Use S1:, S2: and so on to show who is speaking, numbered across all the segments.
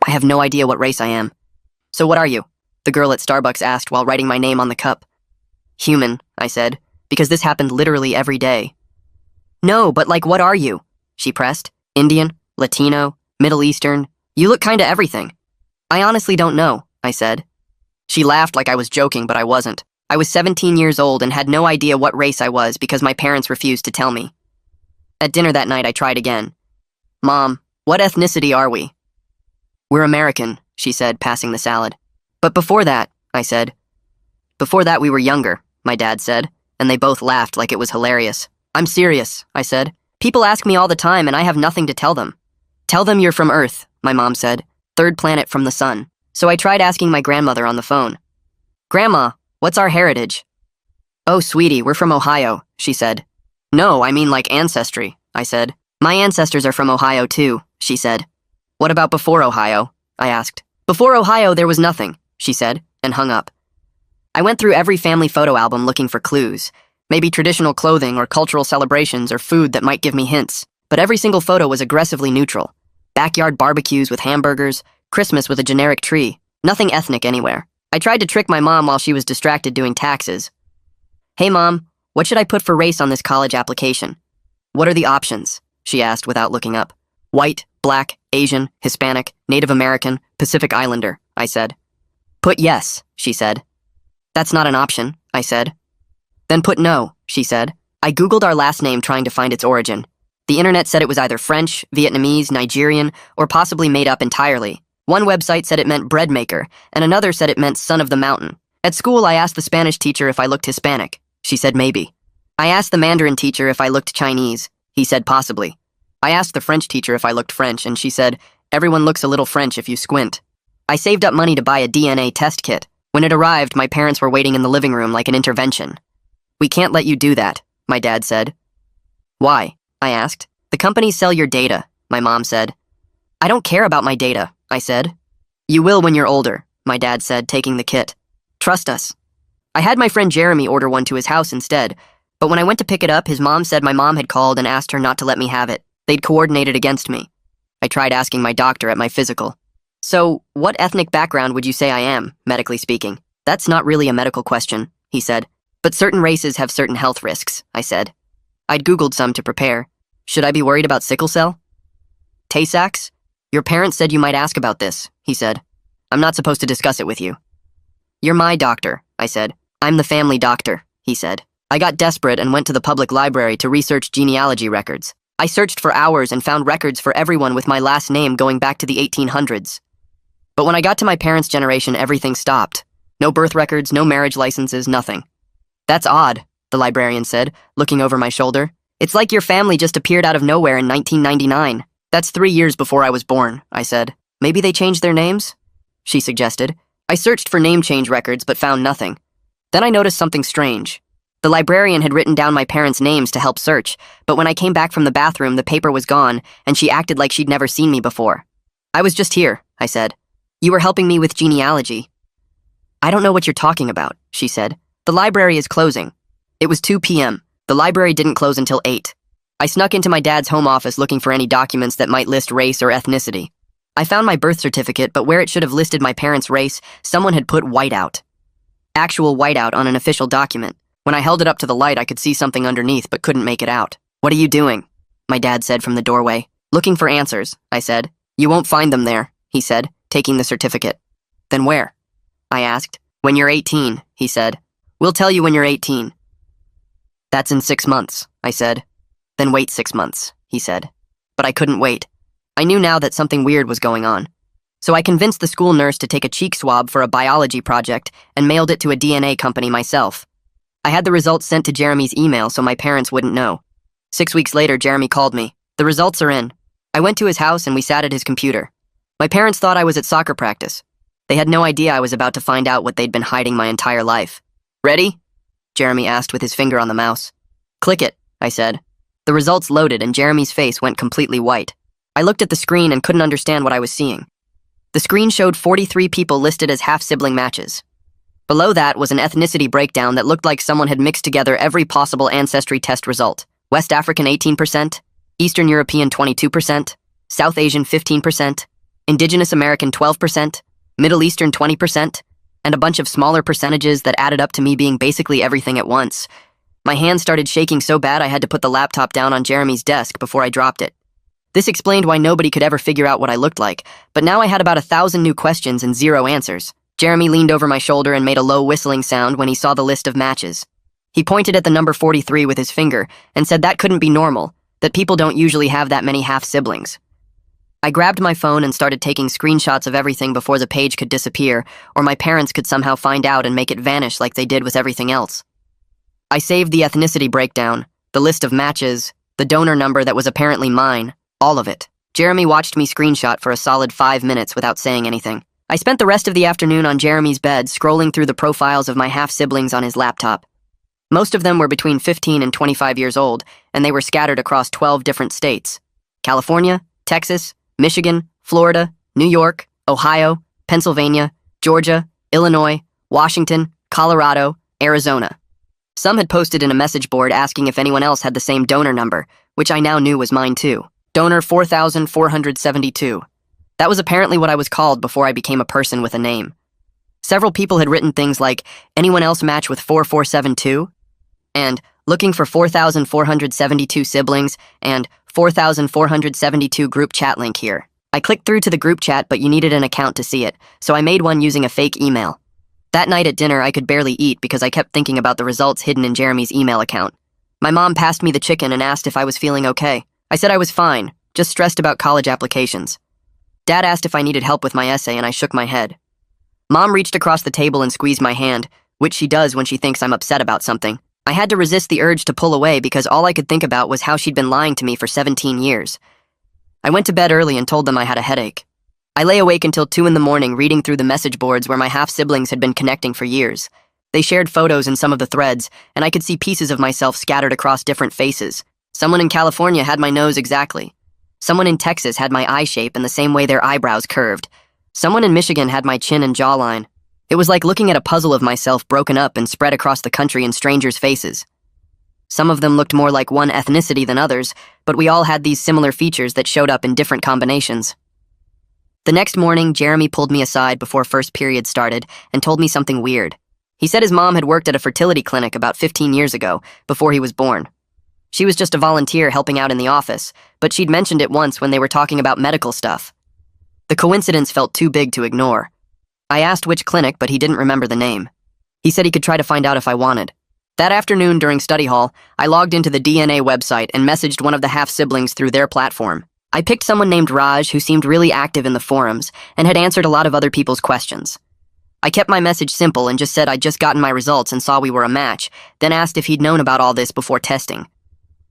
S1: I have no idea what race I am. So what are you? The girl at Starbucks asked while writing my name on the cup. Human, I said, because this happened literally every day. No, but like what are you? She pressed. Indian, Latino, Middle Eastern. You look kinda everything. I honestly don't know, I said. She laughed like I was joking, but I wasn't. I was 17 years old and had no idea what race I was because my parents refused to tell me. At dinner that night, I tried again. Mom, what ethnicity are we? We're American, she said, passing the salad. But before that, I said. Before that, we were younger, my dad said, and they both laughed like it was hilarious. I'm serious, I said. People ask me all the time and I have nothing to tell them. Tell them you're from Earth, my mom said, third planet from the sun. So I tried asking my grandmother on the phone. Grandma, what's our heritage? Oh, sweetie, we're from Ohio, she said. No, I mean like ancestry, I said. My ancestors are from Ohio too, she said. What about before Ohio? I asked. Before Ohio, there was nothing, she said, and hung up. I went through every family photo album looking for clues. Maybe traditional clothing or cultural celebrations or food that might give me hints. But every single photo was aggressively neutral. Backyard barbecues with hamburgers, Christmas with a generic tree. Nothing ethnic anywhere. I tried to trick my mom while she was distracted doing taxes. Hey Mom, what should I put for race on this college application? What are the options? She asked without looking up. White, black, Asian, Hispanic, Native American, Pacific Islander, I said. Put yes, she said. That's not an option, I said. Then put no, she said. I Googled our last name trying to find its origin. The internet said it was either French, Vietnamese, Nigerian, or possibly made up entirely. One website said it meant bread maker, and another said it meant son of the mountain. At school, I asked the Spanish teacher if I looked Hispanic. She said maybe. I asked the Mandarin teacher if I looked Chinese. He said possibly. I asked the French teacher if I looked French, and she said, everyone looks a little French if you squint. I saved up money to buy a DNA test kit. When it arrived, my parents were waiting in the living room like an intervention. We can't let you do that, my dad said. Why? I asked. The companies sell your data, my mom said. I don't care about my data, I said. You will when you're older, my dad said, taking the kit. Trust us. I had my friend Jeremy order one to his house instead, but when I went to pick it up, his mom said my mom had called and asked her not to let me have it. They'd coordinated against me. I tried asking my doctor at my physical. So, what ethnic background would you say I am, medically speaking? That's not really a medical question, he said. But certain races have certain health risks, I said. I'd Googled some to prepare. Should I be worried about sickle cell? Tay-Sachs? Your parents said you might ask about this, he said. I'm not supposed to discuss it with you. You're my doctor, I said. I'm the family doctor, he said. I got desperate and went to the public library to research genealogy records. I searched for hours and found records for everyone with my last name going back to the 1800s. But when I got to my parents' generation, everything stopped. No birth records, no marriage licenses, nothing. That's odd, the librarian said, looking over my shoulder. It's like your family just appeared out of nowhere in 1999. That's 3 years before I was born, I said. Maybe they changed their names? She suggested. I searched for name change records but found nothing. Then I noticed something strange. The librarian had written down my parents' names to help search, but when I came back from the bathroom, the paper was gone, and she acted like she'd never seen me before. I was just here, I said. You were helping me with genealogy. I don't know what you're talking about, she said. The library is closing. It was 2 p.m. The library didn't close until 8. I snuck into my dad's home office looking for any documents that might list race or ethnicity. I found my birth certificate, but where it should have listed my parents' race, someone had put whiteout. Actual whiteout on an official document. When I held it up to the light, I could see something underneath, but couldn't make it out. What are you doing? My dad said from the doorway. Looking for answers, I said. You won't find them there, he said, taking the certificate. Then where? I asked. When you're 18, he said. We'll tell you when you're 18. That's in 6 months, I said. Then wait 6 months, he said. But I couldn't wait. I knew now that something weird was going on. So I convinced the school nurse to take a cheek swab for a biology project and mailed it to a DNA company myself. I had the results sent to Jeremy's email so my parents wouldn't know. 6 weeks later, Jeremy called me. The results are in. I went to his house and we sat at his computer. My parents thought I was at soccer practice. They had no idea I was about to find out what they'd been hiding my entire life. Ready? Jeremy asked with his finger on the mouse. Click it, I said. The results loaded and Jeremy's face went completely white. I looked at the screen and couldn't understand what I was seeing. The screen showed 43 people listed as half-sibling matches. Below that was an ethnicity breakdown that looked like someone had mixed together every possible ancestry test result. West African 18%, Eastern European 22%, South Asian 15%. Indigenous American 12%, Middle Eastern 20%, and a bunch of smaller percentages that added up to me being basically everything at once. My hands started shaking so bad I had to put the laptop down on Jeremy's desk before I dropped it. This explained why nobody could ever figure out what I looked like, but now I had about 1,000 new questions and 0 answers. Jeremy leaned over my shoulder and made a low whistling sound when he saw the list of matches. He pointed at the number 43 with his finger and said that couldn't be normal, that people don't usually have that many half-siblings. I grabbed my phone and started taking screenshots of everything before the page could disappear, or my parents could somehow find out and make it vanish like they did with everything else. I saved the ethnicity breakdown, the list of matches, the donor number that was apparently mine, all of it. Jeremy watched me screenshot for a solid 5 minutes without saying anything. I spent the rest of the afternoon on Jeremy's bed scrolling through the profiles of my half-siblings on his laptop. Most of them were between 15 and 25 years old, and they were scattered across 12 different states: California, Texas, Michigan, Florida, New York, Ohio, Pennsylvania, Georgia, Illinois, Washington, Colorado, Arizona. Some had posted in a message board asking if anyone else had the same donor number, which I now knew was mine too. Donor 4472. That was apparently what I was called before I became a person with a name. Several people had written things like, "Anyone else match with 4472?" and "Looking for 4472 siblings," and 4472 group chat link here. I clicked through to the group chat, but you needed an account to see it, so I made one using a fake email. That night at dinner, I could barely eat because I kept thinking about the results hidden in Jeremy's email account. My mom passed me the chicken and asked if I was feeling okay. I said I was fine, just stressed about college applications. Dad asked if I needed help with my essay, and I shook my head. Mom reached across the table and squeezed my hand, which she does when she thinks I'm upset about something. I had to resist the urge to pull away because all I could think about was how she'd been lying to me for 17 years. I went to bed early and told them I had a headache. I lay awake until 2 in the morning reading through the message boards where my half-siblings had been connecting for years. They shared photos in some of the threads, and I could see pieces of myself scattered across different faces. Someone in California had my nose exactly. Someone in Texas had my eye shape and the same way their eyebrows curved. Someone in Michigan had my chin and jawline. It was like looking at a puzzle of myself broken up and spread across the country in strangers' faces. Some of them looked more like one ethnicity than others, but we all had these similar features that showed up in different combinations. The next morning, Jeremy pulled me aside before first period started and told me something weird. He said his mom had worked at a fertility clinic about 15 years ago, before he was born. She was just a volunteer helping out in the office, but she'd mentioned it once when they were talking about medical stuff. The coincidence felt too big to ignore. I asked which clinic, but he didn't remember the name. He said he could try to find out if I wanted. That afternoon during study hall, I logged into the DNA website and messaged one of the half-siblings through their platform. I picked someone named Raj who seemed really active in the forums and had answered a lot of other people's questions. I kept my message simple and just said I'd just gotten my results and saw we were a match, then asked if he'd known about all this before testing.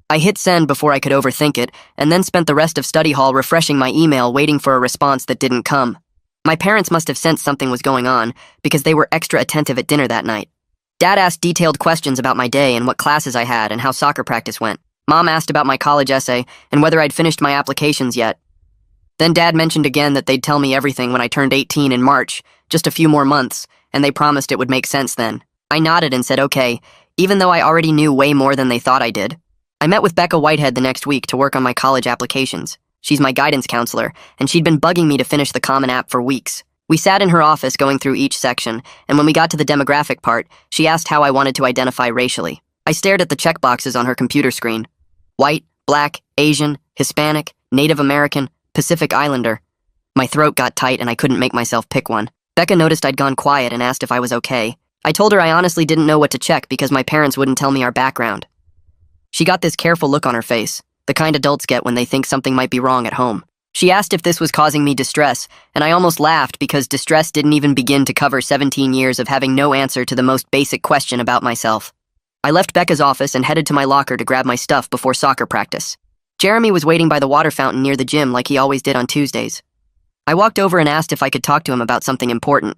S1: I hit send before I could overthink it, and then spent the rest of study hall refreshing my email waiting for a response that didn't come. My parents must have sensed something was going on, because they were extra attentive at dinner that night. Dad asked detailed questions about my day and what classes I had and how soccer practice went. Mom asked about my college essay and whether I'd finished my applications yet. Then Dad mentioned again that they'd tell me everything when I turned 18 in March, just a few more months, and they promised it would make sense then. I nodded and said okay, even though I already knew way more than they thought I did. I met with Becca Whitehead the next week to work on my college applications. She's my guidance counselor, and she'd been bugging me to finish the Common App for weeks. We sat in her office going through each section, and when we got to the demographic part, she asked how I wanted to identify racially. I stared at the checkboxes on her computer screen. White, black, Asian, Hispanic, Native American, Pacific Islander. My throat got tight and I couldn't make myself pick one. Becca noticed I'd gone quiet and asked if I was okay. I told her I honestly didn't know what to check because my parents wouldn't tell me our background. She got this careful look on her face, the kind adults get when they think something might be wrong at home. She asked if this was causing me distress, and I almost laughed because distress didn't even begin to cover 17 years of having no answer to the most basic question about myself. I left Becca's office and headed to my locker to grab my stuff before soccer practice. Jeremy was waiting by the water fountain near the gym like he always did on Tuesdays. I walked over and asked if I could talk to him about something important.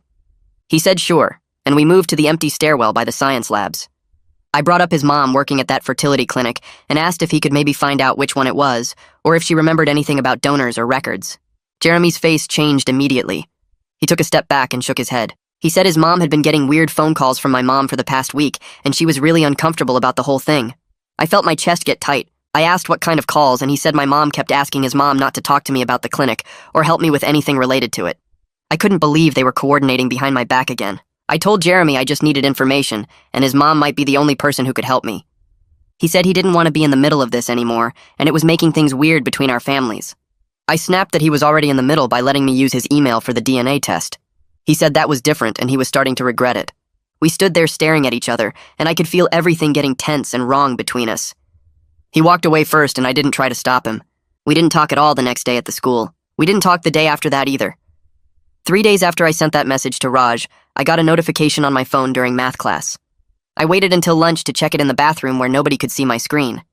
S1: He said sure, and we moved to the empty stairwell by the science labs. I brought up his mom working at that fertility clinic and asked if he could maybe find out which one it was, or if she remembered anything about donors or records. Jeremy's face changed immediately. He took a step back and shook his head. He said his mom had been getting weird phone calls from my mom for the past week, and she was really uncomfortable about the whole thing. I felt my chest get tight, I asked what kind of calls, and he said my mom kept asking his mom not to talk to me about the clinic or help me with anything related to it. I couldn't believe they were coordinating behind my back again. I told Jeremy I just needed information, and his mom might be the only person who could help me. He said he didn't want to be in the middle of this anymore, and it was making things weird between our families. I snapped that he was already in the middle by letting me use his email for the DNA test. He said that was different, and he was starting to regret it. We stood there staring at each other, and I could feel everything getting tense and wrong between us. He walked away first, and I didn't try to stop him. We didn't talk at all the next day at the school. We didn't talk the day after that either. 3 days after I sent that message to Raj, I got a notification on my phone during math class. I waited until lunch to check it in the bathroom where nobody could see my screen.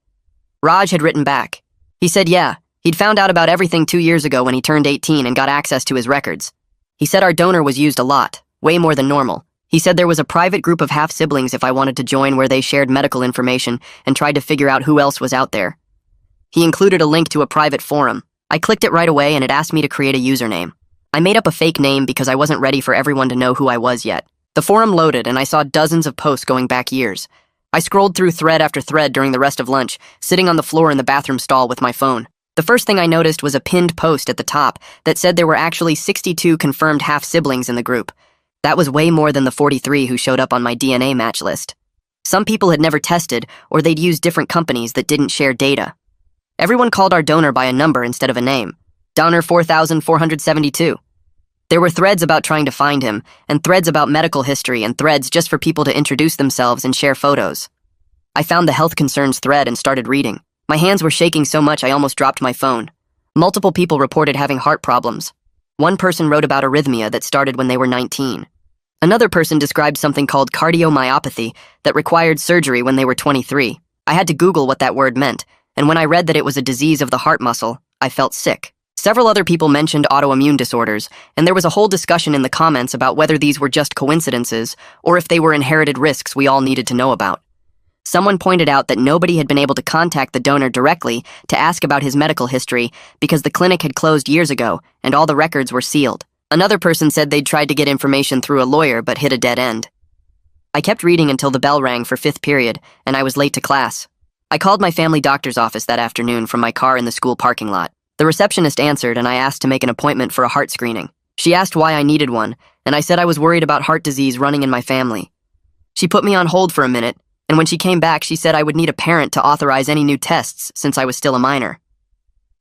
S1: Raj had written back. He said, yeah, he'd found out about everything 2 years ago when he turned 18 and got access to his records. He said our donor was used a lot, way more than normal. He said there was a private group of half-siblings if I wanted to join where they shared medical information and tried to figure out who else was out there. He included a link to a private forum. I clicked it right away and it asked me to create a username. I made up a fake name because I wasn't ready for everyone to know who I was yet. The forum loaded and I saw dozens of posts going back years. I scrolled through thread after thread during the rest of lunch, sitting on the floor in the bathroom stall with my phone. The first thing I noticed was a pinned post at the top that said there were actually 62 confirmed half-siblings in the group. That was way more than the 43 who showed up on my DNA match list. Some people had never tested, or they'd used different companies that didn't share data. Everyone called our donor by a number instead of a name. Donor 4472. There were threads about trying to find him, and threads about medical history, and threads just for people to introduce themselves and share photos. I found the health concerns thread and started reading. My hands were shaking so much I almost dropped my phone. Multiple people reported having heart problems. One person wrote about arrhythmia that started when they were 19. Another person described something called cardiomyopathy that required surgery when they were 23. I had to Google what that word meant, and when I read that it was a disease of the heart muscle, I felt sick. Several other people mentioned autoimmune disorders, and there was a whole discussion in the comments about whether these were just coincidences or if they were inherited risks we all needed to know about. Someone pointed out that nobody had been able to contact the donor directly to ask about his medical history because the clinic had closed years ago and all the records were sealed. Another person said they'd tried to get information through a lawyer but hit a dead end. I kept reading until the bell rang for 5th period, and I was late to class. I called my family doctor's office that afternoon from my car in the school parking lot. The receptionist answered, and I asked to make an appointment for a heart screening. She asked why I needed one, and I said I was worried about heart disease running in my family. She put me on hold for a minute, and when she came back, she said I would need a parent to authorize any new tests since I was still a minor.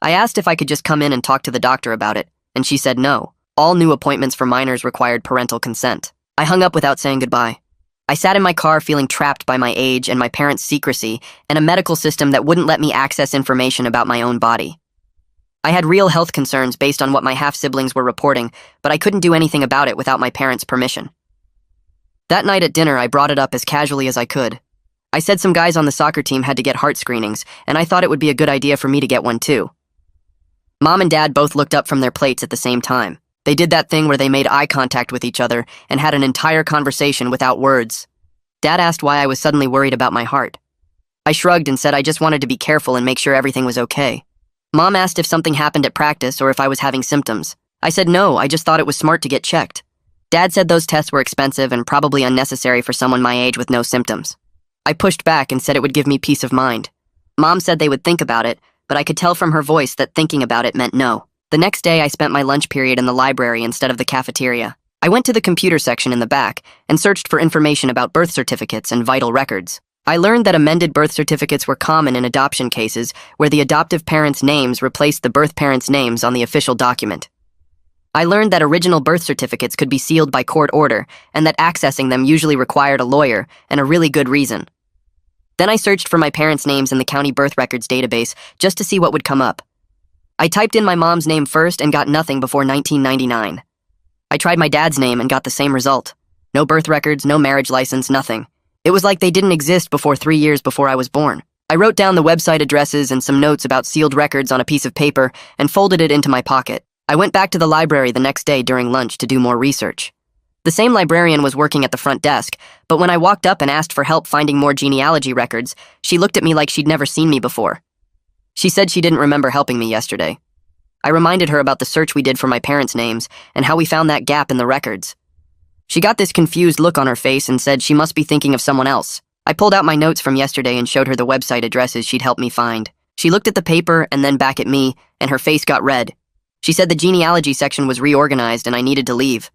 S1: I asked if I could just come in and talk to the doctor about it, and she said no. All new appointments for minors required parental consent. I hung up without saying goodbye. I sat in my car feeling trapped by my age and my parents' secrecy and a medical system that wouldn't let me access information about my own body. I had real health concerns based on what my half-siblings were reporting, but I couldn't do anything about it without my parents' permission. That night at dinner, I brought it up as casually as I could. I said some guys on the soccer team had to get heart screenings, and I thought it would be a good idea for me to get one too. Mom and Dad both looked up from their plates at the same time. They did that thing where they made eye contact with each other and had an entire conversation without words. Dad asked why I was suddenly worried about my heart. I shrugged and said I just wanted to be careful and make sure everything was okay. Mom asked if something happened at practice or if I was having symptoms. I said no, I just thought it was smart to get checked. Dad said those tests were expensive and probably unnecessary for someone my age with no symptoms. I pushed back and said it would give me peace of mind. Mom said they would think about it, but I could tell from her voice that thinking about it meant no. The next day, I spent my lunch period in the library instead of the cafeteria. I went to the computer section in the back and searched for information about birth certificates and vital records. I learned that amended birth certificates were common in adoption cases where the adoptive parents' names replaced the birth parents' names on the official document. I learned that original birth certificates could be sealed by court order and that accessing them usually required a lawyer and a really good reason. Then I searched for my parents' names in the county birth records database just to see what would come up. I typed in my mom's name first and got nothing before 1999. I tried my dad's name and got the same result. No birth records, no marriage license, nothing. It was like they didn't exist before 3 years before I was born. I wrote down the website addresses and some notes about sealed records on a piece of paper and folded it into my pocket. I went back to the library the next day during lunch to do more research. The same librarian was working at the front desk, but when I walked up and asked for help finding more genealogy records, she looked at me like she'd never seen me before. She said she didn't remember helping me yesterday. I reminded her about the search we did for my parents' names and how we found that gap in the records. She got this confused look on her face and said she must be thinking of someone else. I pulled out my notes from yesterday and showed her the website addresses she'd helped me find. She looked at the paper and then back at me, and her face got red. She said the genealogy section was reorganized and I needed to leave.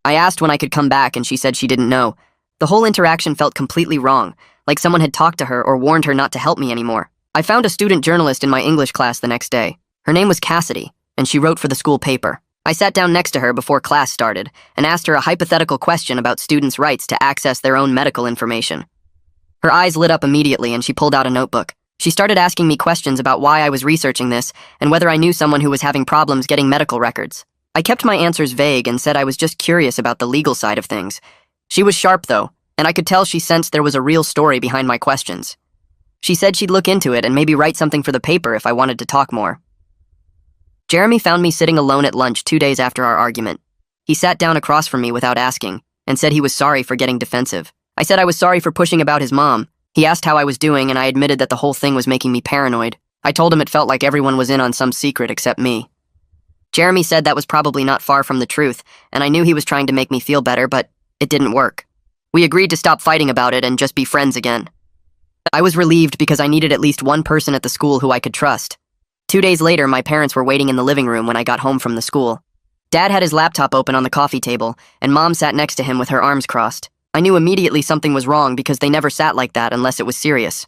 S1: I asked when I could come back and she said she didn't know. The whole interaction felt completely wrong, like someone had talked to her or warned her not to help me anymore. I found a student journalist in my English class the next day. Her name was Cassidy, and she wrote for the school paper. I sat down next to her before class started and asked her a hypothetical question about students' rights to access their own medical information. Her eyes lit up immediately and she pulled out a notebook. She started asking me questions about why I was researching this and whether I knew someone who was having problems getting medical records. I kept my answers vague and said I was just curious about the legal side of things. She was sharp, though, and I could tell she sensed there was a real story behind my questions. She said she'd look into it and maybe write something for the paper if I wanted to talk more. Jeremy found me sitting alone at lunch 2 days after our argument. He sat down across from me without asking and said he was sorry for getting defensive. I said I was sorry for pushing about his mom. He asked how I was doing and I admitted that the whole thing was making me paranoid. I told him it felt like everyone was in on some secret except me. Jeremy said that was probably not far from the truth, and I knew he was trying to make me feel better, but it didn't work. We agreed to stop fighting about it and just be friends again. I was relieved because I needed at least one person at the school who I could trust. 2 days later, my parents were waiting in the living room when I got home from the school. Dad had his laptop open on the coffee table, and Mom sat next to him with her arms crossed. I knew immediately something was wrong because they never sat like that unless it was serious.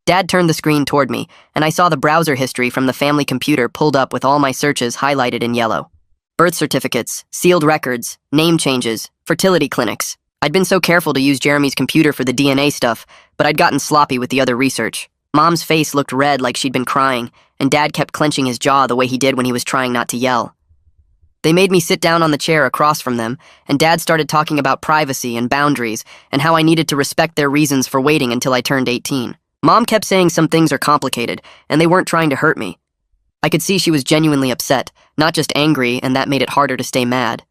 S1: Dad turned the screen toward me, and I saw the browser history from the family computer pulled up with all my searches highlighted in yellow. Birth certificates, sealed records, name changes, fertility clinics. I'd been so careful to use Jeremy's computer for the DNA stuff, but I'd gotten sloppy with the other research. Mom's face looked red like she'd been crying, and Dad kept clenching his jaw the way he did when he was trying not to yell. They made me sit down on the chair across from them, and Dad started talking about privacy and boundaries and how I needed to respect their reasons for waiting until I turned 18. Mom kept saying some things are complicated, and they weren't trying to hurt me. I could see she was genuinely upset, not just angry, and that made it harder to stay mad.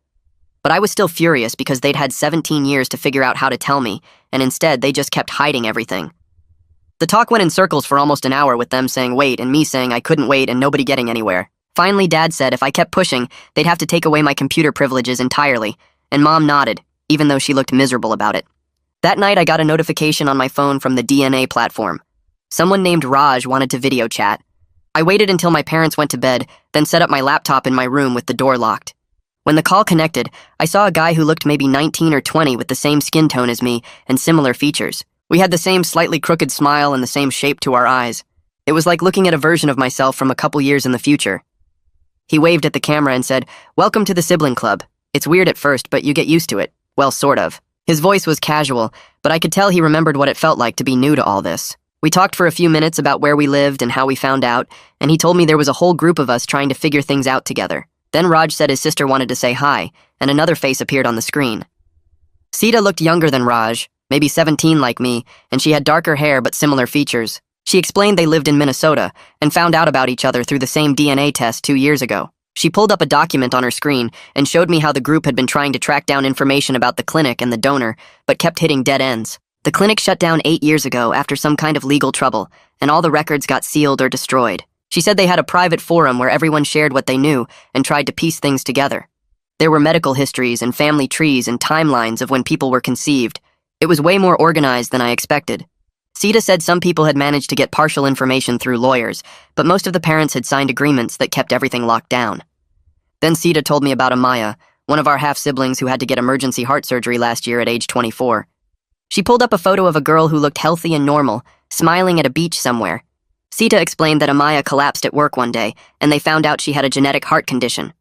S1: But I was still furious because they'd had 17 years to figure out how to tell me, and instead they just kept hiding everything. The talk went in circles for almost an hour with them saying wait and me saying I couldn't wait and nobody getting anywhere. Finally, Dad said if I kept pushing, they'd have to take away my computer privileges entirely, and Mom nodded, even though she looked miserable about it. That night, I got a notification on my phone from the DNA platform. Someone named Raj wanted to video chat. I waited until my parents went to bed, then set up my laptop in my room with the door locked. When the call connected, I saw a guy who looked maybe 19 or 20 with the same skin tone as me and similar features. We had the same slightly crooked smile and the same shape to our eyes. It was like looking at a version of myself from a couple years in the future. He waved at the camera and said, "Welcome to the sibling club. It's weird at first, but you get used to it. Well, sort of." His voice was casual, but I could tell he remembered what it felt like to be new to all this. We talked for a few minutes about where we lived and how we found out, and he told me there was a whole group of us trying to figure things out together. Then Raj said his sister wanted to say hi, and another face appeared on the screen. Sita looked younger than Raj, maybe 17 like me, and she had darker hair but similar features. She explained they lived in Minnesota and found out about each other through the same DNA test 2 years ago. She pulled up a document on her screen and showed me how the group had been trying to track down information about the clinic and the donor, but kept hitting dead ends. The clinic shut down 8 years ago after some kind of legal trouble, and all the records got sealed or destroyed. She said they had a private forum where everyone shared what they knew and tried to piece things together. There were medical histories and family trees and timelines of when people were conceived. It was way more organized than I expected. Sita said some people had managed to get partial information through lawyers, but most of the parents had signed agreements that kept everything locked down. Then Sita told me about Amaya, one of our half-siblings who had to get emergency heart surgery last year at age 24. She pulled up a photo of a girl who looked healthy and normal, smiling at a beach somewhere. Sita explained that Amaya collapsed at work one day, and they found out she had a genetic heart condition.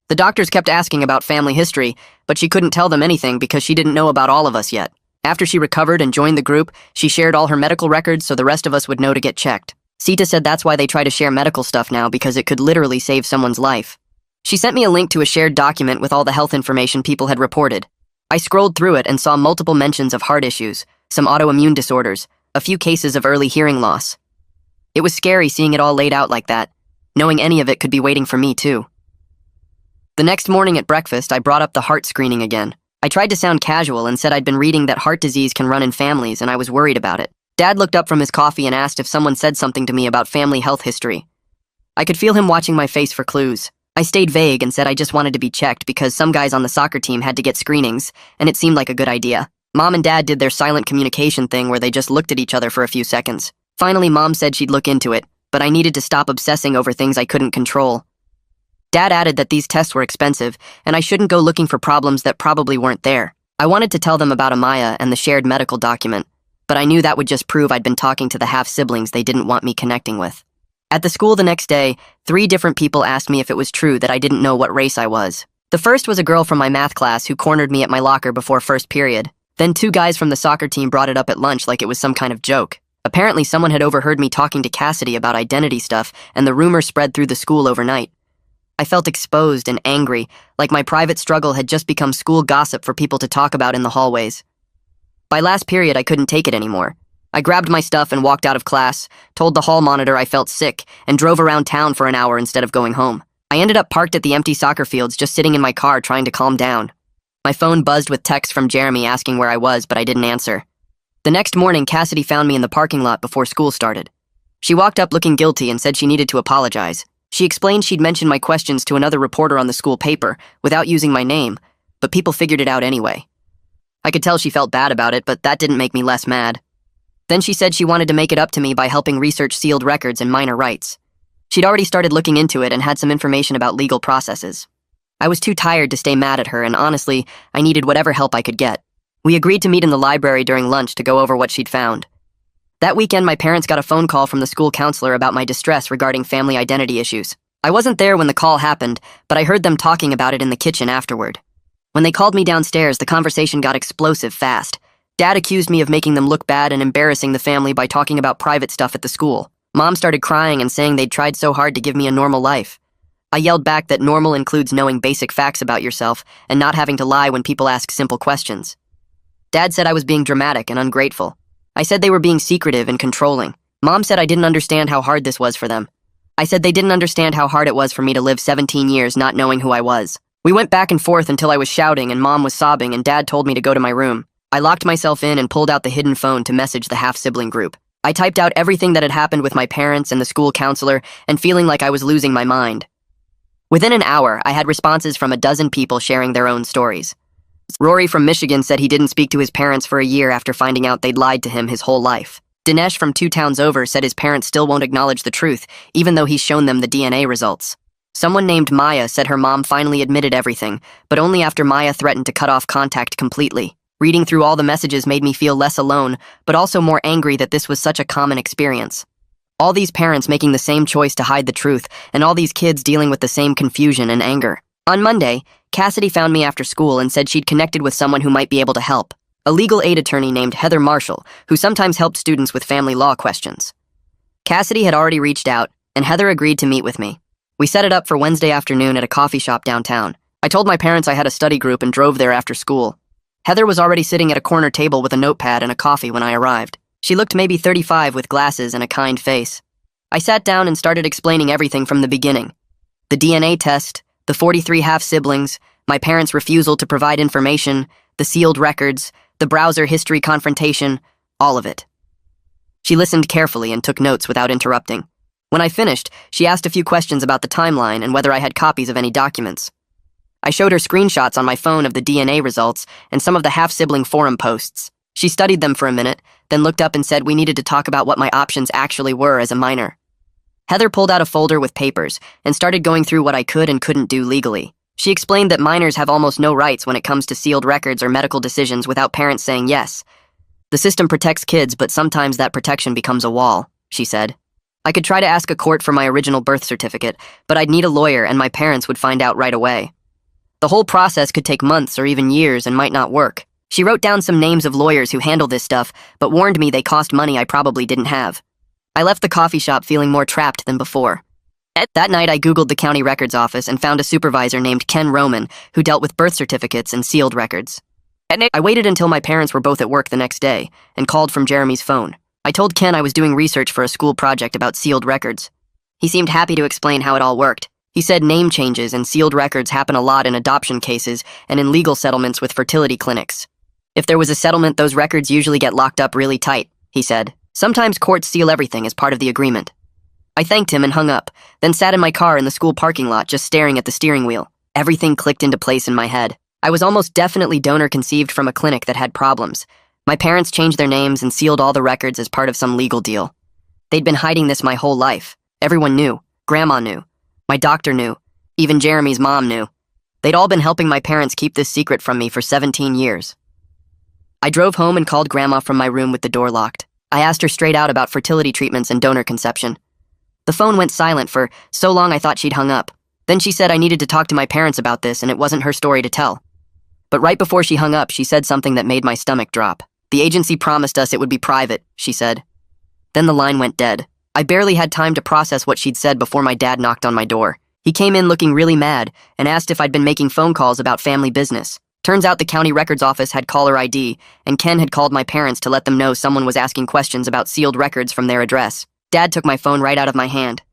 S1: The doctors kept asking about family history, but she couldn't tell them anything because she didn't know about all of us yet. After she recovered and joined the group, she shared all her medical records so the rest of us would know to get checked. Sita said that's why they try to share medical stuff now because it could literally save someone's life. She sent me a link to a shared document with all the health information people had reported. I scrolled through it and saw multiple mentions of heart issues, some autoimmune disorders, a few cases of early hearing loss. It was scary seeing it all laid out like that, knowing any of it could be waiting for me too. The next morning at breakfast, I brought up the heart screening again. I tried to sound casual and said I'd been reading that heart disease can run in families and I was worried about it. Dad looked up from his coffee and asked if someone said something to me about family health history. I could feel him watching my face for clues. I stayed vague and said I just wanted to be checked because some guys on the soccer team had to get screenings, and it seemed like a good idea. Mom and Dad did their silent communication thing where they just looked at each other for a few seconds. Finally, Mom said she'd look into it, but I needed to stop obsessing over things I couldn't control. Dad added that these tests were expensive, and I shouldn't go looking for problems that probably weren't there. I wanted to tell them about Amaya and the shared medical document, but I knew that would just prove I'd been talking to the half-siblings they didn't want me connecting with. At the school the next day, 3 different people asked me if it was true that I didn't know what race I was. The first was a girl from my math class who cornered me at my locker before first period. Then 2 guys from the soccer team brought it up at lunch like it was some kind of joke. Apparently someone had overheard me talking to Cassidy about identity stuff, and the rumor spread through the school overnight. I felt exposed and angry, like my private struggle had just become school gossip for people to talk about in the hallways. By last period, I couldn't take it anymore. I grabbed my stuff and walked out of class, told the hall monitor I felt sick, and drove around town for an hour instead of going home. I ended up parked at the empty soccer fields, just sitting in my car trying to calm down. My phone buzzed with texts from Jeremy asking where I was, but I didn't answer. The next morning, Cassidy found me in the parking lot before school started. She walked up looking guilty and said she needed to apologize. She explained she'd mentioned my questions to another reporter on the school paper, without using my name, but people figured it out anyway. I could tell she felt bad about it, but that didn't make me less mad. Then she said she wanted to make it up to me by helping research sealed records and minor rights. She'd already started looking into it and had some information about legal processes. I was too tired to stay mad at her, and honestly, I needed whatever help I could get. We agreed to meet in the library during lunch to go over what she'd found. That weekend, my parents got a phone call from the school counselor about my distress regarding family identity issues. I wasn't there when the call happened, but I heard them talking about it in the kitchen afterward. When they called me downstairs, the conversation got explosive fast. Dad accused me of making them look bad and embarrassing the family by talking about private stuff at the school. Mom started crying and saying they'd tried so hard to give me a normal life. I yelled back that normal includes knowing basic facts about yourself and not having to lie when people ask simple questions. Dad said I was being dramatic and ungrateful. I said they were being secretive and controlling. Mom said I didn't understand how hard this was for them. I said they didn't understand how hard it was for me to live 17 years not knowing who I was. We went back and forth until I was shouting and Mom was sobbing and Dad told me to go to my room. I locked myself in and pulled out the hidden phone to message the half-sibling group. I typed out everything that had happened with my parents and the school counselor and feeling like I was losing my mind. Within an hour, I had responses from 12 people sharing their own stories. Rory from Michigan said he didn't speak to his parents for a year after finding out they'd lied to him his whole life. Dinesh from 2 towns over said his parents still won't acknowledge the truth, even though he's shown them the DNA results. Someone named Maya said her mom finally admitted everything, but only after Maya threatened to cut off contact completely. Reading through all the messages made me feel less alone, but also more angry that this was such a common experience. All these parents making the same choice to hide the truth, and all these kids dealing with the same confusion and anger. On Monday, Cassidy found me after school and said she'd connected with someone who might be able to help. A legal aid attorney named Heather Marshall, who sometimes helped students with family law questions. Cassidy had already reached out, and Heather agreed to meet with me. We set it up for Wednesday afternoon at a coffee shop downtown. I told my parents I had a study group and drove there after school. Heather was already sitting at a corner table with a notepad and a coffee when I arrived. She looked maybe 35 with glasses and a kind face. I sat down and started explaining everything from the beginning. The DNA test, the 43 half-siblings, my parents' refusal to provide information, the sealed records, the browser history confrontation, all of it. She listened carefully and took notes without interrupting. When I finished, she asked a few questions about the timeline and whether I had copies of any documents. I showed her screenshots on my phone of the DNA results and some of the half-sibling forum posts. She studied them for a minute, then looked up and said we needed to talk about what my options actually were as a minor. Heather pulled out a folder with papers and started going through what I could and couldn't do legally. She explained that minors have almost no rights when it comes to sealed records or medical decisions without parents saying yes. The system protects kids, but sometimes that protection becomes a wall, she said. I could try to ask a court for my original birth certificate, but I'd need a lawyer and my parents would find out right away. The whole process could take months or even years and might not work. She wrote down some names of lawyers who handle this stuff, but warned me they cost money I probably didn't have. I left the coffee shop feeling more trapped than before. That night, I Googled the county records office and found a supervisor named Ken Roman who dealt with birth certificates and sealed records. I waited until my parents were both at work the next day and called from Jeremy's phone. I told Ken I was doing research for a school project about sealed records. He seemed happy to explain how it all worked. He said name changes and sealed records happen a lot in adoption cases and in legal settlements with fertility clinics. If there was a settlement, those records usually get locked up really tight, he said. Sometimes courts seal everything as part of the agreement. I thanked him and hung up, then sat in my car in the school parking lot just staring at the steering wheel. Everything clicked into place in my head. I was almost definitely donor conceived from a clinic that had problems. My parents changed their names and sealed all the records as part of some legal deal. They'd been hiding this my whole life. Everyone knew. Grandma knew. My doctor knew. Even Jeremy's mom knew. They'd all been helping my parents keep this secret from me for 17 years. I drove home and called Grandma from my room with the door locked. I asked her straight out about fertility treatments and donor conception. The phone went silent for so long I thought she'd hung up. Then she said I needed to talk to my parents about this and it wasn't her story to tell. But right before she hung up, she said something that made my stomach drop. The agency promised us it would be private, she said. Then the line went dead. I barely had time to process what she'd said before my dad knocked on my door. He came in looking really mad and asked if I'd been making phone calls about family business. Turns out the county records office had caller ID, and Ken had called my parents to let them know someone was asking questions about sealed records from their address. Dad took my phone right out of my hand.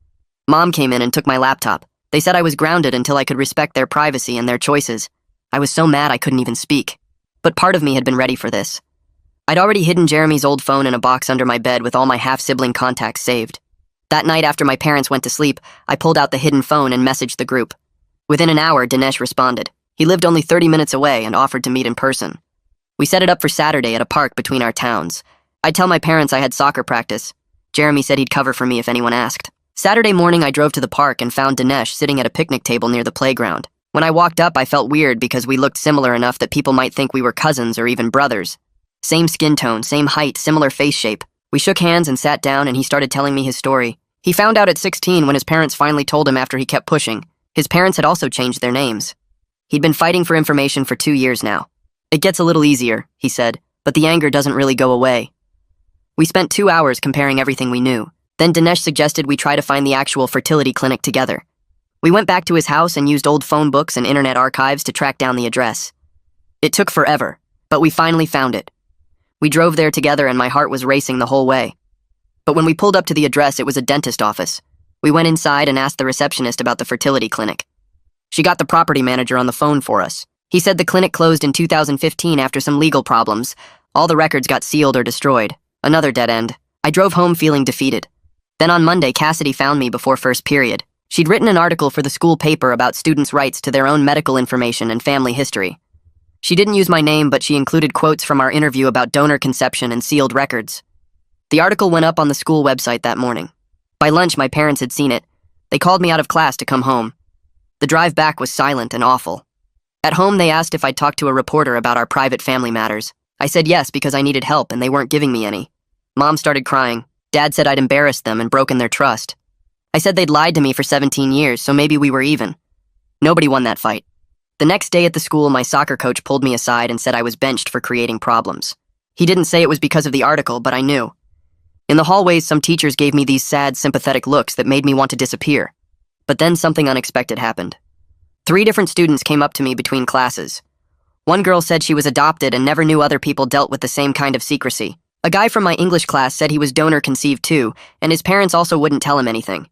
S1: Mom came in and took my laptop. They said I was grounded until I could respect their privacy and their choices. I was so mad I couldn't even speak. But part of me had been ready for this. I'd already hidden Jeremy's old phone in a box under my bed with all my half-sibling contacts saved. That night after my parents went to sleep, I pulled out the hidden phone and messaged the group. Within an hour, Dinesh responded. He lived only 30 minutes away and offered to meet in person. We set it up for Saturday at a park between our towns. I'd tell my parents I had soccer practice. Jeremy said he'd cover for me if anyone asked. Saturday morning, I drove to the park and found Dinesh sitting at a picnic table near the playground. When I walked up, I felt weird because we looked similar enough that people might think we were cousins or even brothers. Same skin tone, same height, similar face shape. We shook hands and sat down and he started telling me his story. He found out at 16 when his parents finally told him after he kept pushing. His parents had also changed their names. He'd been fighting for information for 2 years now. It gets a little easier, he said, but the anger doesn't really go away. We spent 2 hours comparing everything we knew. Then Dinesh suggested we try to find the actual fertility clinic together. We went back to his house and used old phone books and internet archives to track down the address. It took forever, but we finally found it. We drove there together and my heart was racing the whole way. But when we pulled up to the address, it was a dentist office. We went inside and asked the receptionist about the fertility clinic. She got the property manager on the phone for us. He said the clinic closed in 2015 after some legal problems. All the records got sealed or destroyed. Another dead end. I drove home feeling defeated. Then on Monday, Cassidy found me before first period. She'd written an article for the school paper about students' rights to their own medical information and family history. She didn't use my name, but she included quotes from our interview about donor conception and sealed records. The article went up on the school website that morning. By lunch, my parents had seen it. They called me out of class to come home. The drive back was silent and awful. At home, they asked if I'd talk to a reporter about our private family matters. I said yes because I needed help and they weren't giving me any. Mom started crying. Dad said I'd embarrassed them and broken their trust. I said they'd lied to me for 17 years, so maybe we were even. Nobody won that fight. The next day at the school, my soccer coach pulled me aside and said I was benched for creating problems. He didn't say it was because of the article, but I knew. In the hallways, some teachers gave me these sad, sympathetic looks that made me want to disappear. But then something unexpected happened. 3 different students came up to me between classes. One girl said she was adopted and never knew other people dealt with the same kind of secrecy. A guy from my English class said he was donor conceived too, and his parents also wouldn't tell him anything.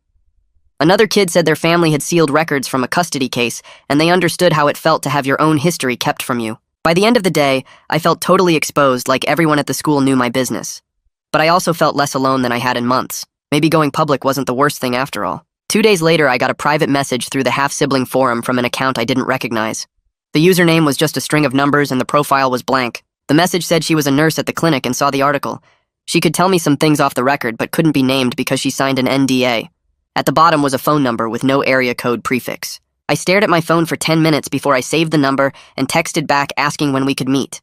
S1: Another kid said their family had sealed records from a custody case, and they understood how it felt to have your own history kept from you. By the end of the day, I felt totally exposed, like everyone at the school knew my business. But I also felt less alone than I had in months. Maybe going public wasn't the worst thing after all. 2 days later, I got a private message through the half-sibling forum from an account I didn't recognize. The username was just a string of numbers and the profile was blank. The message said she was a nurse at the clinic and saw the article. She could tell me some things off the record, but couldn't be named because she signed an NDA. At the bottom was a phone number with no area code prefix. I stared at my phone for 10 minutes before I saved the number and texted back asking when we could meet.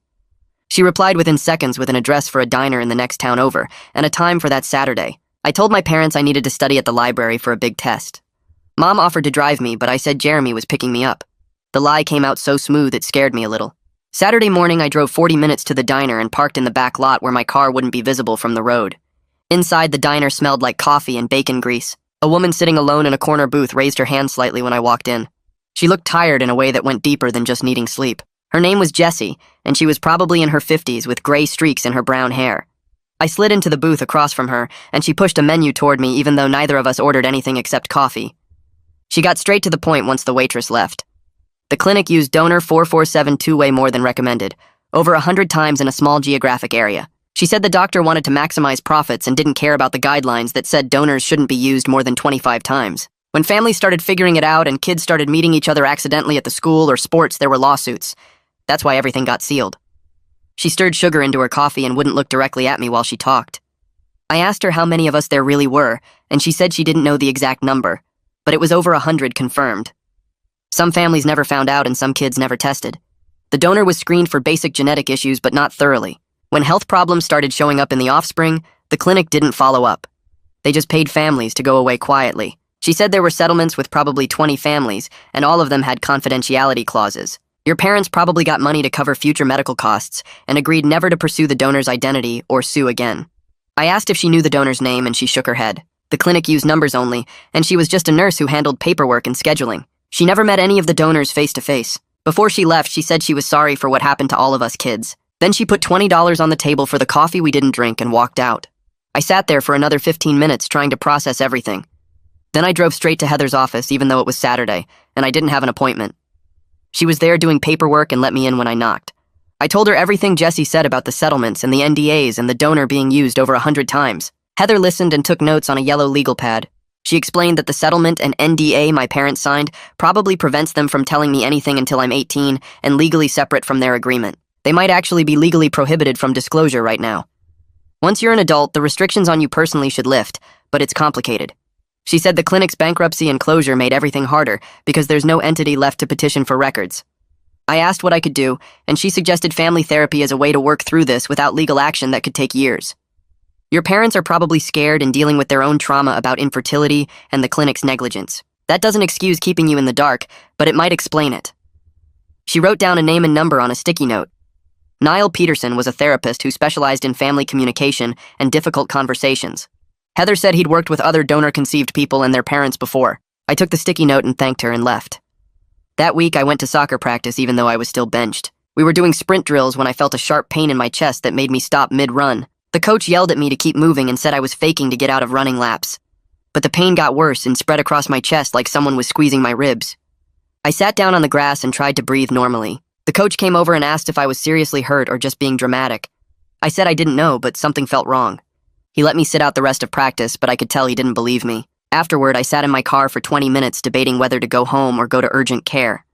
S1: She replied within seconds with an address for a diner in the next town over and a time for that Saturday. I told my parents I needed to study at the library for a big test. Mom offered to drive me, but I said Jeremy was picking me up. The lie came out so smooth it scared me a little. Saturday morning, I drove 40 minutes to the diner and parked in the back lot where my car wouldn't be visible from the road. Inside, the diner smelled like coffee and bacon grease. A woman sitting alone in a corner booth raised her hand slightly when I walked in. She looked tired in a way that went deeper than just needing sleep. Her name was Jessie, and she was probably in her 50s with gray streaks in her brown hair. I slid into the booth across from her, and she pushed a menu toward me even though neither of us ordered anything except coffee. She got straight to the point once the waitress left. The clinic used donor 4472 way more than recommended, over 100 times in a small geographic area. She said the doctor wanted to maximize profits and didn't care about the guidelines that said donors shouldn't be used more than 25 times. When families started figuring it out and kids started meeting each other accidentally at the school or sports, there were lawsuits. That's why everything got sealed. She stirred sugar into her coffee and wouldn't look directly at me while she talked. I asked her how many of us there really were, and she said she didn't know the exact number, but it was over 100 confirmed. Some families never found out and some kids never tested. The donor was screened for basic genetic issues, but not thoroughly. When health problems started showing up in the offspring, the clinic didn't follow up. They just paid families to go away quietly. She said there were settlements with probably 20 families, and all of them had confidentiality clauses. Your parents probably got money to cover future medical costs and agreed never to pursue the donor's identity or sue again. I asked if she knew the donor's name, and she shook her head. The clinic used numbers only, and she was just a nurse who handled paperwork and scheduling. She never met any of the donors face-to-face. Before she left, she said she was sorry for what happened to all of us kids. Then she put $20 on the table for the coffee we didn't drink and walked out. I sat there for another 15 minutes trying to process everything. Then I drove straight to Heather's office, even though it was Saturday, and I didn't have an appointment. She was there doing paperwork and let me in when I knocked. I told her everything Jesse said about the settlements and the NDAs and the donor being used over 100 times. Heather listened and took notes on a yellow legal pad. She explained that the settlement and NDA my parents signed probably prevents them from telling me anything until I'm 18 and legally separate from their agreement. They might actually be legally prohibited from disclosure right now. Once you're an adult, the restrictions on you personally should lift, but it's complicated. She said the clinic's bankruptcy and closure made everything harder because there's no entity left to petition for records. I asked what I could do, and she suggested family therapy as a way to work through this without legal action that could take years. Your parents are probably scared and dealing with their own trauma about infertility and the clinic's negligence. That doesn't excuse keeping you in the dark, but it might explain it. She wrote down a name and number on a sticky note. Niall Peterson was a therapist who specialized in family communication and difficult conversations. Heather said he'd worked with other donor-conceived people and their parents before. I took the sticky note and thanked her and left. That week, I went to soccer practice even though I was still benched. We were doing sprint drills when I felt a sharp pain in my chest that made me stop mid-run. The coach yelled at me to keep moving and said I was faking to get out of running laps. But the pain got worse and spread across my chest like someone was squeezing my ribs. I sat down on the grass and tried to breathe normally. The coach came over and asked if I was seriously hurt or just being dramatic. I said I didn't know, but something felt wrong. He let me sit out the rest of practice, but I could tell he didn't believe me. Afterward, I sat in my car for 20 minutes debating whether to go home or go to urgent care.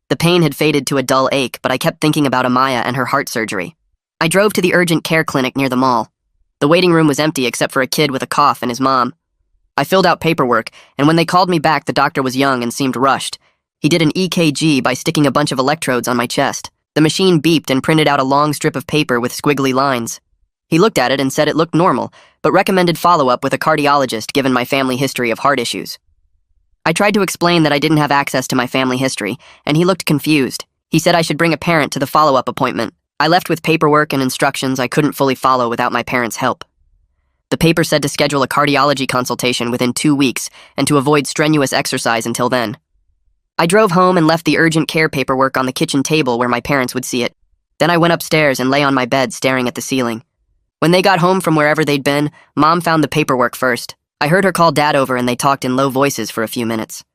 S1: The pain had faded to a dull ache, but I kept thinking about Amaya and her heart surgery. I drove to the urgent care clinic near the mall. The waiting room was empty except for a kid with a cough and his mom. I filled out paperwork, and when they called me back, the doctor was young and seemed rushed. He did an EKG by sticking a bunch of electrodes on my chest. The machine beeped and printed out a long strip of paper with squiggly lines. He looked at it and said it looked normal, but recommended follow-up with a cardiologist given my family history of heart issues. I tried to explain that I didn't have access to my family history, and he looked confused. He said I should bring a parent to the follow-up appointment. I left with paperwork and instructions I couldn't fully follow without my parents' help. The paper said to schedule a cardiology consultation within 2 weeks and to avoid strenuous exercise until then. I drove home and left the urgent care paperwork on the kitchen table where my parents would see it. Then I went upstairs and lay on my bed staring at the ceiling. When they got home from wherever they'd been, Mom found the paperwork first. I heard her call Dad over and they talked in low voices for a few minutes.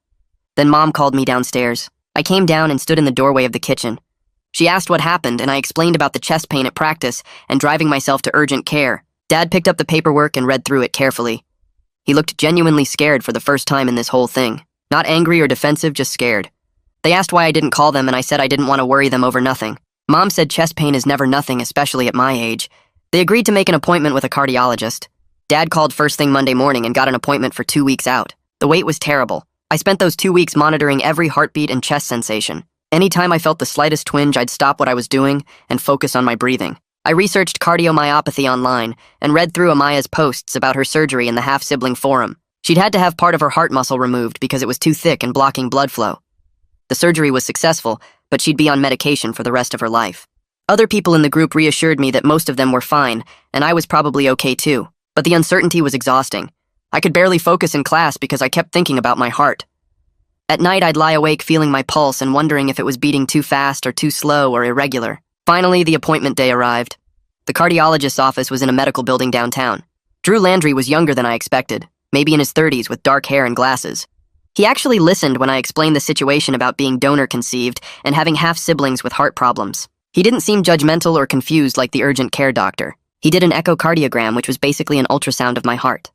S1: Then Mom called me downstairs. I came down and stood in the doorway of the kitchen. She asked what happened and I explained about the chest pain at practice and driving myself to urgent care. Dad picked up the paperwork and read through it carefully. He looked genuinely scared for the first time in this whole thing. Not angry or defensive, just scared. They asked why I didn't call them and I said I didn't want to worry them over nothing. Mom said chest pain is never nothing, especially at my age. They agreed to make an appointment with a cardiologist. Dad called first thing Monday morning and got an appointment for 2 weeks out. The wait was terrible. I spent those 2 weeks monitoring every heartbeat and chest sensation. Anytime I felt the slightest twinge, I'd stop what I was doing and focus on my breathing. I researched cardiomyopathy online and read through Amaya's posts about her surgery in the half-sibling forum. She'd had to have part of her heart muscle removed because it was too thick and blocking blood flow. The surgery was successful, but she'd be on medication for the rest of her life. Other people in the group reassured me that most of them were fine, and I was probably okay too. But the uncertainty was exhausting. I could barely focus in class because I kept thinking about my heart. At night, I'd lie awake feeling my pulse and wondering if it was beating too fast or too slow or irregular. Finally, the appointment day arrived. The cardiologist's office was in a medical building downtown. Drew Landry was younger than I expected, maybe in his 30s with dark hair and glasses. He actually listened when I explained the situation about being donor-conceived and having half-siblings with heart problems. He didn't seem judgmental or confused like the urgent care doctor. He did an echocardiogram, which was basically an ultrasound of my heart.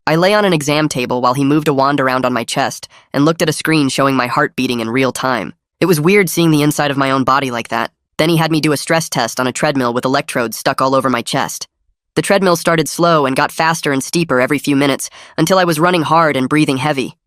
S1: I lay on an exam table while he moved a wand around on my chest and looked at a screen showing my heart beating in real time. It was weird seeing the inside of my own body like that. Then he had me do a stress test on a treadmill with electrodes stuck all over my chest. The treadmill started slow and got faster and steeper every few minutes until I was running hard and breathing heavy.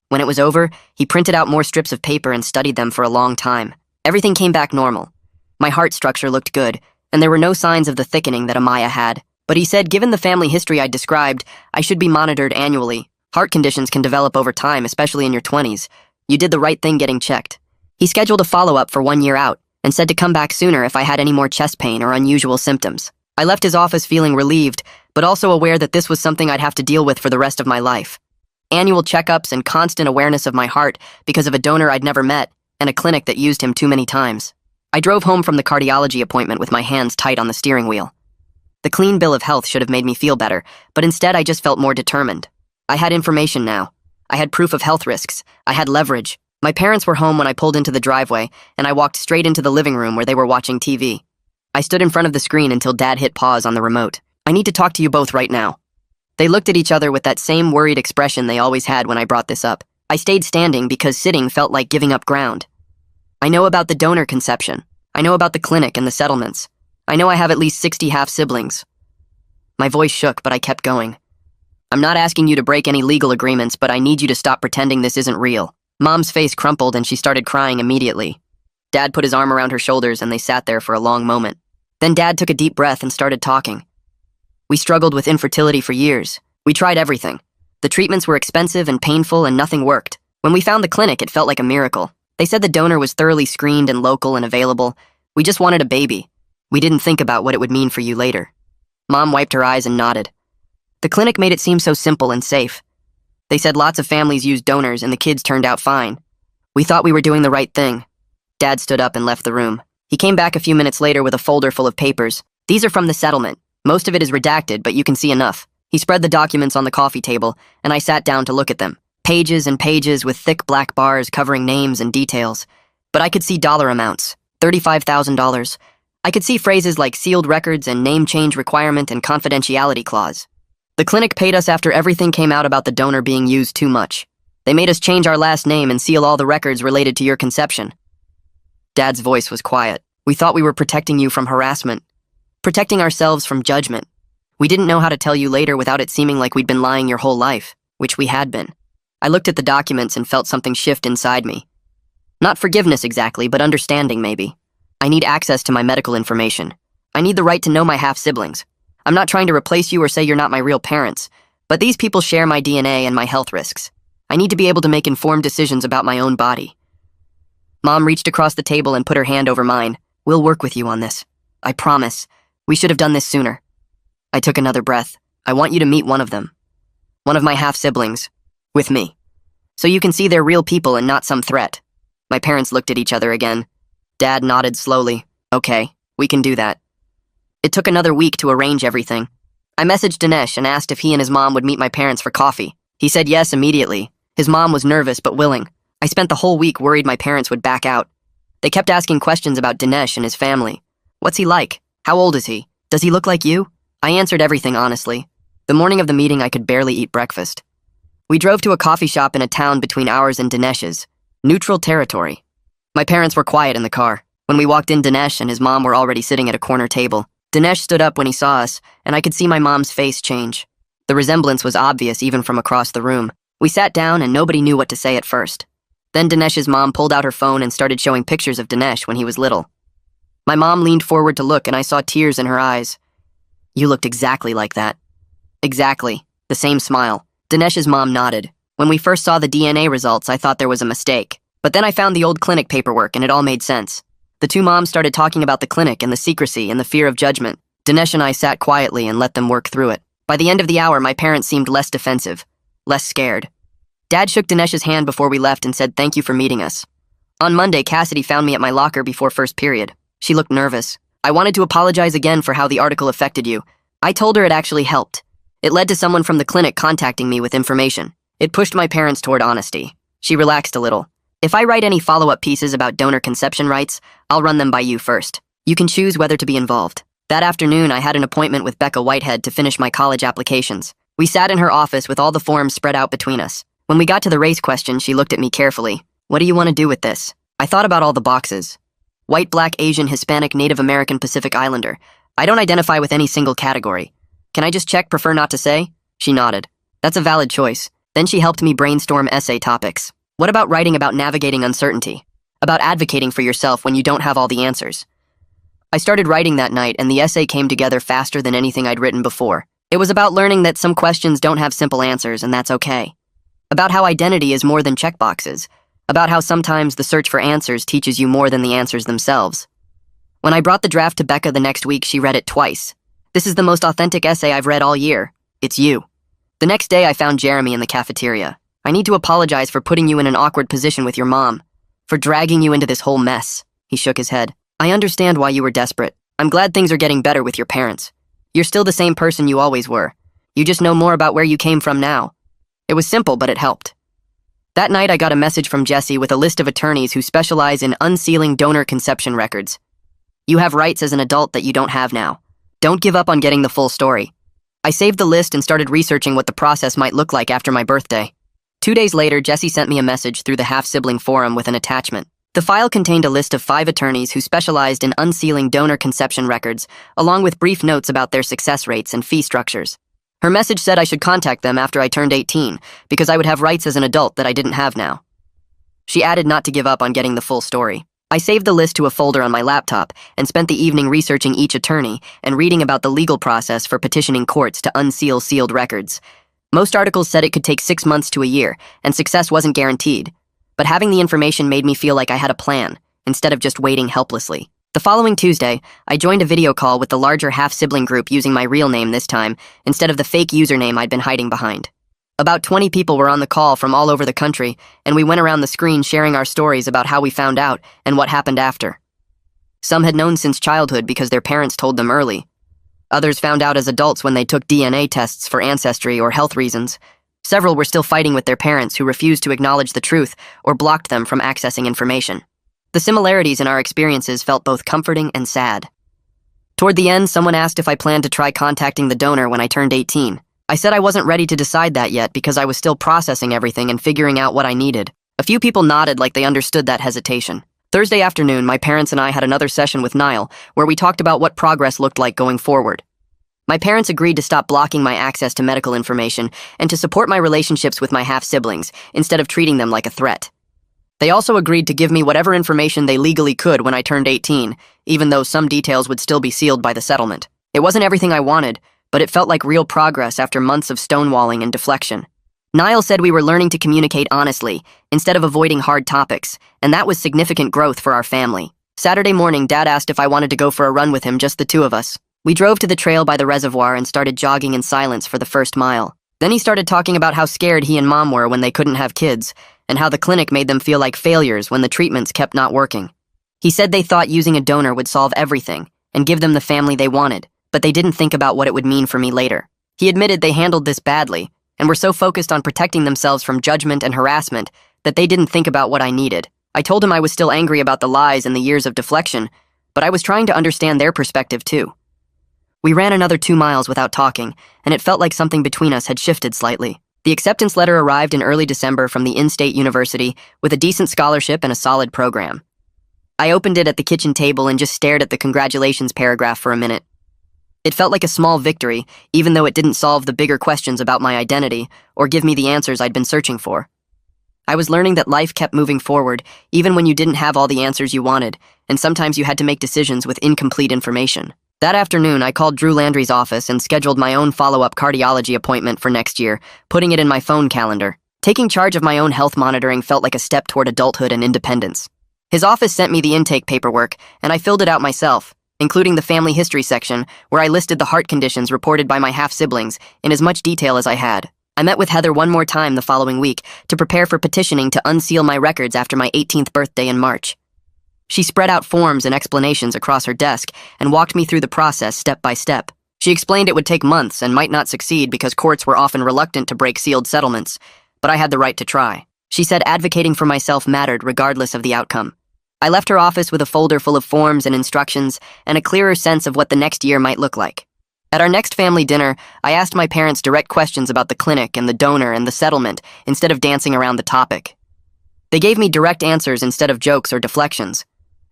S1: When it was over, he printed out more strips of paper and studied them for a long time. Everything came back normal. My heart structure looked good, and there were no signs of the thickening that Amaya had. But he said, given the family history I described, I should be monitored annually. Heart conditions can develop over time, especially in your 20s. You did the right thing getting checked. He scheduled a follow-up for 1 year out and said to come back sooner if I had any more chest pain or unusual symptoms. I left his office feeling relieved, but also aware that this was something I'd have to deal with for the rest of my life. Annual checkups and constant awareness of my heart because of a donor I'd never met and a clinic that used him too many times. I drove home from the cardiology appointment with my hands tight on the steering wheel. The clean bill of health should have made me feel better, but instead I just felt more determined. I had information now. I had proof of health risks. I had leverage. My parents were home when I pulled into the driveway, and I walked straight into the living room where they were watching TV. I stood in front of the screen until Dad hit pause on the remote. I need to talk to you both right now. They looked at each other with that same worried expression they always had when I brought this up. I stayed standing because sitting felt like giving up ground. I know about the donor conception. I know about the clinic and the settlements. I know I have at least 60 half-siblings. My voice shook, but I kept going. I'm not asking you to break any legal agreements, but I need you to stop pretending this isn't real. Mom's face crumpled and she started crying immediately. Dad put his arm around her shoulders and they sat there for a long moment. Then Dad took a deep breath and started talking. We struggled with infertility for years. We tried everything. The treatments were expensive and painful and nothing worked. When we found the clinic, it felt like a miracle. They said the donor was thoroughly screened and local and available. We just wanted a baby. We didn't think about what it would mean for you later. Mom wiped her eyes and nodded. The clinic made it seem so simple and safe. They said lots of families used donors and the kids turned out fine. We thought we were doing the right thing. Dad stood up and left the room. He came back a few minutes later with a folder full of papers. These are from the settlement. Most of it is redacted, but you can see enough. He spread the documents on the coffee table, and I sat down to look at them. Pages and pages with thick black bars covering names and details. But I could see dollar amounts. $35,000. I could see phrases like sealed records and name change requirement and confidentiality clause. The clinic paid us after everything came out about the donor being used too much. They made us change our last name and seal all the records related to your conception. Dad's voice was quiet. We thought we were protecting you from harassment, protecting ourselves from judgment. We didn't know how to tell you later without it seeming like we'd been lying your whole life, which we had been. I looked at the documents and felt something shift inside me. Not forgiveness exactly, but understanding maybe. I need access to my medical information. I need the right to know my half-siblings. I'm not trying to replace you or say you're not my real parents, but these people share my DNA and my health risks. I need to be able to make informed decisions about my own body. Mom reached across the table and put her hand over mine. We'll work with you on this. I promise. We should have done this sooner. I took another breath. I want you to meet one of them. One of my half-siblings. With me. So you can see they're real people and not some threat. My parents looked at each other again. Dad nodded slowly. Okay, we can do that. It took another week to arrange everything. I messaged Dinesh and asked if he and his mom would meet my parents for coffee. He said yes immediately. His mom was nervous but willing. I spent the whole week worried my parents would back out. They kept asking questions about Dinesh and his family. What's he like? How old is he? Does he look like you? I answered everything honestly. The morning of the meeting, I could barely eat breakfast. We drove to a coffee shop in a town between ours and Dinesh's. Neutral territory. My parents were quiet in the car. When we walked in, Dinesh and his mom were already sitting at a corner table. Dinesh stood up when he saw us, and I could see my mom's face change. The resemblance was obvious even from across the room. We sat down and nobody knew what to say at first. Then Dinesh's mom pulled out her phone and started showing pictures of Dinesh when he was little. My mom leaned forward to look and I saw tears in her eyes. You looked exactly like that. Exactly. The same smile. Dinesh's mom nodded. When we first saw the DNA results, I thought there was a mistake. But then I found the old clinic paperwork and it all made sense. The two moms started talking about the clinic and the secrecy and the fear of judgment. Dinesh and I sat quietly and let them work through it. By the end of the hour, my parents seemed less defensive, less scared. Dad shook Dinesh's hand before we left and said thank you for meeting us. On Monday, Cassidy found me at my locker before first period. She looked nervous. I wanted to apologize again for how the article affected you. I told her it actually helped. It led to someone from the clinic contacting me with information. It pushed my parents toward honesty. She relaxed a little. If I write any follow-up pieces about donor conception rights, I'll run them by you first. You can choose whether to be involved. That afternoon, I had an appointment with Becca Whitehead to finish my college applications. We sat in her office with all the forms spread out between us. When we got to the race question, she looked at me carefully. What do you want to do with this? I thought about all the boxes. White, Black, Asian, Hispanic, Native American, Pacific Islander. I don't identify with any single category. Can I just check prefer not to say? She nodded. That's a valid choice. Then she helped me brainstorm essay topics. What about writing about navigating uncertainty? About advocating for yourself when you don't have all the answers? I started writing that night, and the essay came together faster than anything I'd written before. It was about learning that some questions don't have simple answers, and that's okay. About how identity is more than checkboxes. About how sometimes the search for answers teaches you more than the answers themselves. When I brought the draft to Becca the next week, she read it twice. This is the most authentic essay I've read all year. It's you. The next day, I found Jeremy in the cafeteria. I need to apologize for putting you in an awkward position with your mom. For dragging you into this whole mess. He shook his head. I understand why you were desperate. I'm glad things are getting better with your parents. You're still the same person you always were. You just know more about where you came from now. It was simple, but it helped. That night, I got a message from Jesse with a list of attorneys who specialize in unsealing donor conception records. You have rights as an adult that you don't have now. Don't give up on getting the full story. I saved the list and started researching what the process might look like after my birthday. 2 days later, Jesse sent me a message through the half-sibling forum with an attachment. The file contained a list of 5 attorneys who specialized in unsealing donor conception records, along with brief notes about their success rates and fee structures. Her message said I should contact them after I turned 18, because I would have rights as an adult that I didn't have now. She added not to give up on getting the full story. I saved the list to a folder on my laptop and spent the evening researching each attorney and reading about the legal process for petitioning courts to unseal sealed records. Most articles said it could take 6 months to a year, and success wasn't guaranteed. But having the information made me feel like I had a plan, instead of just waiting helplessly. The following Tuesday, I joined a video call with the larger half-sibling group using my real name this time, instead of the fake username I'd been hiding behind. About 20 people were on the call from all over the country, and we went around the screen sharing our stories about how we found out and what happened after. Some had known since childhood because their parents told them early. Others found out as adults when they took DNA tests for ancestry or health reasons. Several were still fighting with their parents who refused to acknowledge the truth or blocked them from accessing information. The similarities in our experiences felt both comforting and sad. Toward the end, someone asked if I planned to try contacting the donor when I turned 18. I said I wasn't ready to decide that yet because I was still processing everything and figuring out what I needed. A few people nodded like they understood that hesitation. Thursday afternoon, my parents and I had another session with Niall where we talked about what progress looked like going forward. My parents agreed to stop blocking my access to medical information and to support my relationships with my half-siblings instead of treating them like a threat. They also agreed to give me whatever information they legally could when I turned 18, even though some details would still be sealed by the settlement. It wasn't everything I wanted, but it felt like real progress after months of stonewalling and deflection. Niall said we were learning to communicate honestly, instead of avoiding hard topics, and that was significant growth for our family. Saturday morning, Dad asked if I wanted to go for a run with him, just the two of us. We drove to the trail by the reservoir and started jogging in silence for the first mile. Then he started talking about how scared he and Mom were when they couldn't have kids, and how the clinic made them feel like failures when the treatments kept not working. He said they thought using a donor would solve everything and give them the family they wanted, but they didn't think about what it would mean for me later. He admitted they handled this badly and were so focused on protecting themselves from judgment and harassment that they didn't think about what I needed. I told him I was still angry about the lies and the years of deflection, but I was trying to understand their perspective too. We ran another 2 miles without talking, and it felt like something between us had shifted slightly. The acceptance letter arrived in early December from the in-state university with a decent scholarship and a solid program. I opened it at the kitchen table and just stared at the congratulations paragraph for a minute. It felt like a small victory, even though it didn't solve the bigger questions about my identity or give me the answers I'd been searching for. I was learning that life kept moving forward, even when you didn't have all the answers you wanted, and sometimes you had to make decisions with incomplete information. That afternoon, I called Drew Landry's office and scheduled my own follow-up cardiology appointment for next year, putting it in my phone calendar. Taking charge of my own health monitoring felt like a step toward adulthood and independence. His office sent me the intake paperwork, and I filled it out myself, including the family history section, where I listed the heart conditions reported by my half-siblings in as much detail as I had. I met with Heather one more time the following week to prepare for petitioning to unseal my records after my 18th birthday in March. She spread out forms and explanations across her desk and walked me through the process step by step. She explained it would take months and might not succeed because courts were often reluctant to break sealed settlements, but I had the right to try. She said advocating for myself mattered regardless of the outcome. I left her office with a folder full of forms and instructions and a clearer sense of what the next year might look like. At our next family dinner, I asked my parents direct questions about the clinic and the donor and the settlement instead of dancing around the topic. They gave me direct answers instead of jokes or deflections.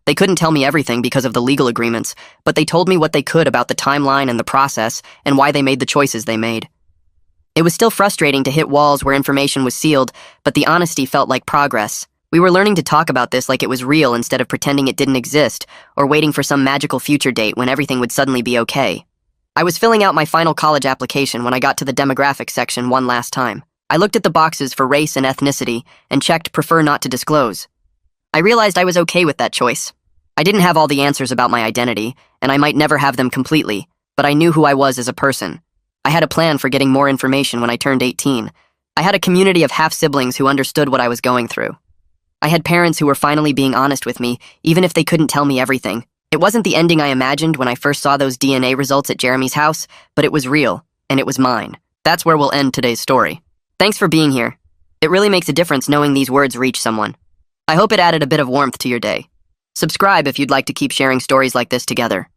S1: They couldn't tell me everything because of the legal agreements, but they told me what they could about the timeline and the process and why they made the choices they made. It was still frustrating to hit walls where information was sealed, but the honesty felt like progress. We were learning to talk about this like it was real instead of pretending it didn't exist or waiting for some magical future date when everything would suddenly be okay. I was filling out my final college application when I got to the demographics section one last time. I looked at the boxes for race and ethnicity and checked prefer not to disclose. I realized I was okay with that choice. I didn't have all the answers about my identity, and I might never have them completely, but I knew who I was as a person. I had a plan for getting more information when I turned 18. I had a community of half-siblings who understood what I was going through. I had parents who were finally being honest with me, even if they couldn't tell me everything. It wasn't the ending I imagined when I first saw those DNA results at Jeremy's house, but it was real, and it was mine. That's where we'll end today's story. Thanks for being here. It really makes a difference knowing these words reach someone. I hope it added a bit of warmth to your day. Subscribe if you'd like to keep sharing stories like this together.